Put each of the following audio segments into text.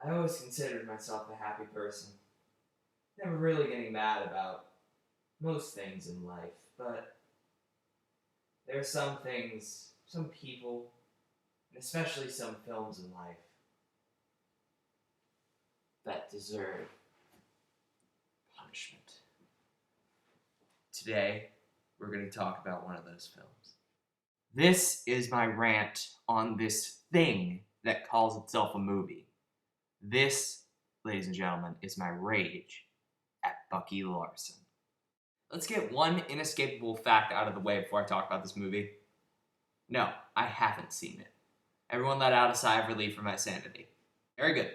I always considered myself a happy person, never really getting mad about most things in life, but there are some things, some people, and especially some films in life that deserve punishment. Today, we're going to talk about one of those films. This is my rant on this thing that calls itself a movie. This, ladies and gentlemen, is my rage at Bucky Larson. Let's get one inescapable fact out of the way before I talk about this movie. No, I haven't seen it. Everyone let out a sigh of relief from my sanity. Very good.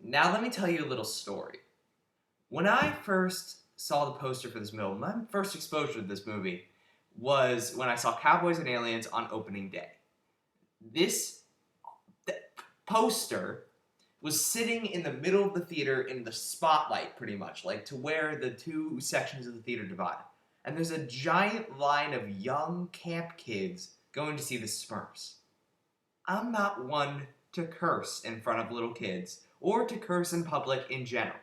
Now let me tell you a little story. When I first saw the poster for this movie, my first exposure to this movie was when I saw Cowboys and Aliens on opening day. This poster was sitting in the middle of the theater in the spotlight, pretty much, like to where the two sections of the theater divide. And there's a giant line of young camp kids going to see the Smurfs. I'm not one to curse in front of little kids, or to curse in public in general.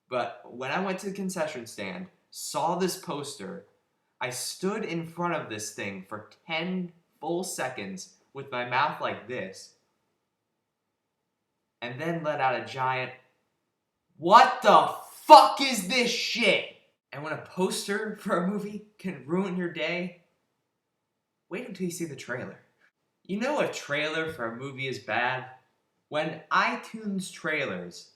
But when I went to the concession stand, saw this poster, I stood in front of this thing for 10 full seconds with my mouth like this, and then let out a giant, "What the fuck is this shit?" And when a poster for a movie can ruin your day, wait until you see the trailer. You know a trailer for a movie is bad when iTunes Trailers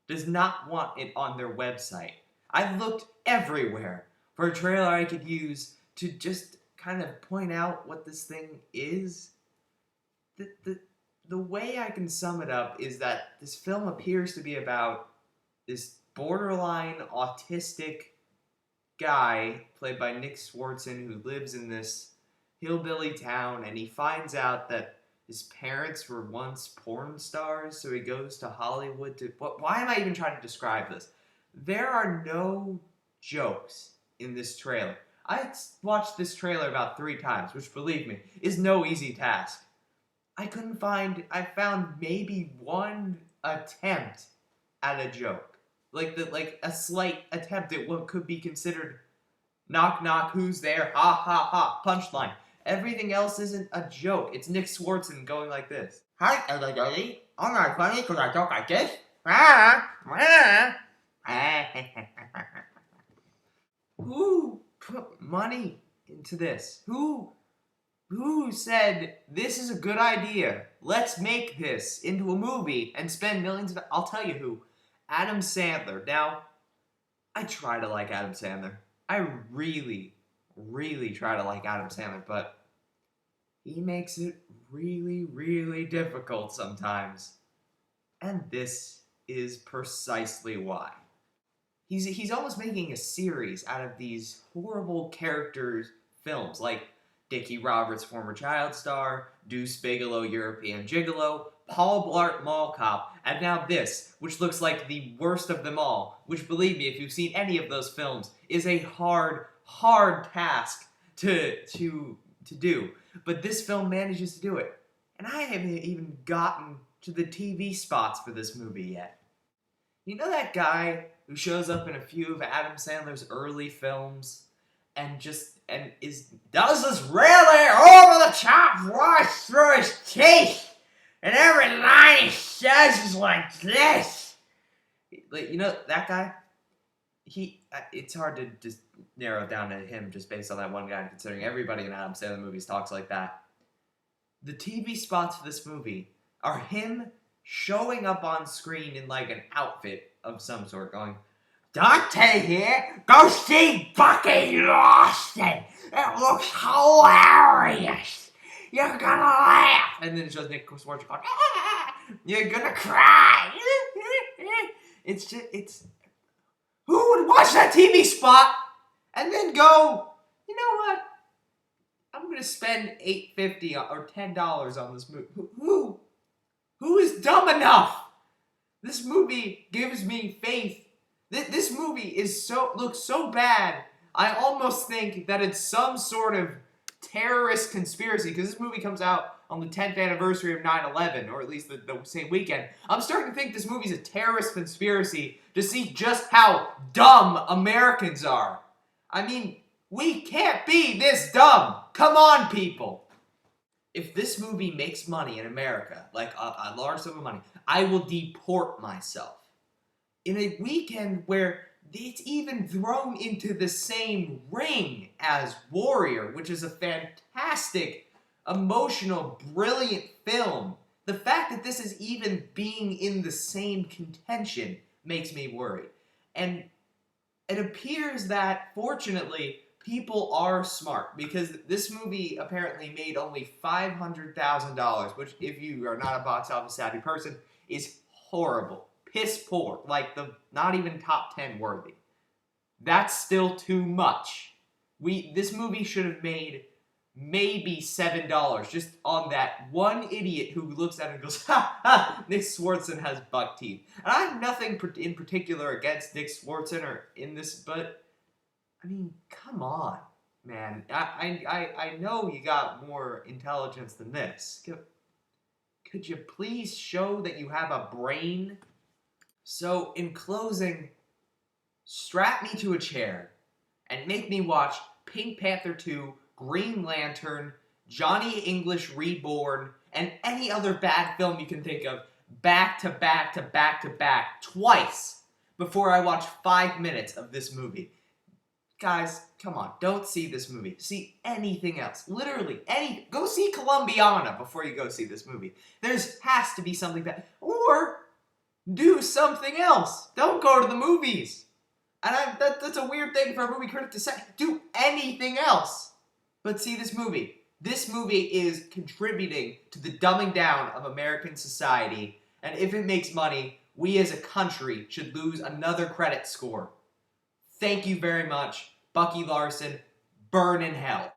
does not want it on their website. I looked everywhere for a trailer I could use to just kind of point out what this thing is. The way I can sum it up is that this film appears to be about this borderline autistic guy played by Nick Swartzen who lives in this hillbilly town, and he finds out that his parents were once porn stars, so he goes to Hollywood to... Why am I even trying to describe this? There are no jokes in this trailer. I watched this trailer about 3 times, which, believe me, is no easy task. I found maybe one attempt at a joke. Like a slight attempt at what could be considered knock knock, who's there, ha ha ha, punchline. Everything else isn't a joke. It's Nick Swartzen going like this. Hi, everybody. I'm not funny because I talk like this. Who put money into this? Who said, this is a good idea, let's make this into a movie and spend millions of... I'll tell you who. Adam Sandler. Now, I try to like Adam Sandler. I really, really try to like Adam Sandler, but he makes it really, really difficult sometimes. And this is precisely why. He's almost making a series out of these horrible characters films, like Dickie Roberts, former child star, Deuce Bigalow, European Gigolo, Paul Blart Mall Cop, and now this, which looks like the worst of them all, which, believe me, if you've seen any of those films, is a hard, hard task to do. But this film manages to do it. And I haven't even gotten to the TV spots for this movie yet. You know that guy who shows up in a few of Adam Sandler's early films and does this really over-the-top voice through his teeth, and every line he says is like this? You know that guy? It's hard to just narrow it down to him just based on that one guy, considering everybody in Adam Sandler movies talks like that. The TV spots for this movie are him showing up on screen in like an outfit of some sort, going, "Dante here, go see Bucky Larson. It looks hilarious. You're gonna laugh." And then it shows Nick Swartzen going, "You're gonna cry." It's who would watch that TV spot and then go, you know what? I'm gonna spend $8.50 or $10 on this movie. Who is dumb enough? This movie gives me faith. This movie looks so bad, I almost think that it's some sort of terrorist conspiracy, because this movie comes out on the 10th anniversary of 9/11, or at least the same weekend. I'm starting to think this movie's a terrorist conspiracy to see just how dumb Americans are. I mean, we can't be this dumb. Come on, people. If this movie makes money in America, like a large sum of money, I will deport myself. In a weekend where it's even thrown into the same ring as Warrior, which is a fantastic, emotional, brilliant film. The fact that this is even being in the same contention makes me worried. And it appears that, fortunately, people are smart, because this movie apparently made only $500,000, which, if you are not a box office savvy person, is horrible. Piss poor. Like, not even top 10 worthy. That's still too much. This movie should have made maybe $7 just on that one idiot who looks at it and goes, ha ha, Nick Swartzen has buck teeth. And I have nothing in particular against Nick Swartzen or in this, but I mean, come on, man. I know you got more intelligence than this. Could you please show that you have a brain? So, in closing, strap me to a chair and make me watch Pink Panther 2, Green Lantern, Johnny English Reborn, and any other bad film you can think of back to back to back to back twice before I watch 5 minutes of this movie. Guys, come on, don't see this movie. See anything else. Literally, go see Columbiana before you go see this movie. Has to be something that, or do something else. Don't go to the movies. And that's a weird thing for a movie critic to say. Do anything else but see this movie. This movie is contributing to the dumbing down of American society. And if it makes money, we as a country should lose another credit score. Thank you very much. Bucky Larson, burn in hell.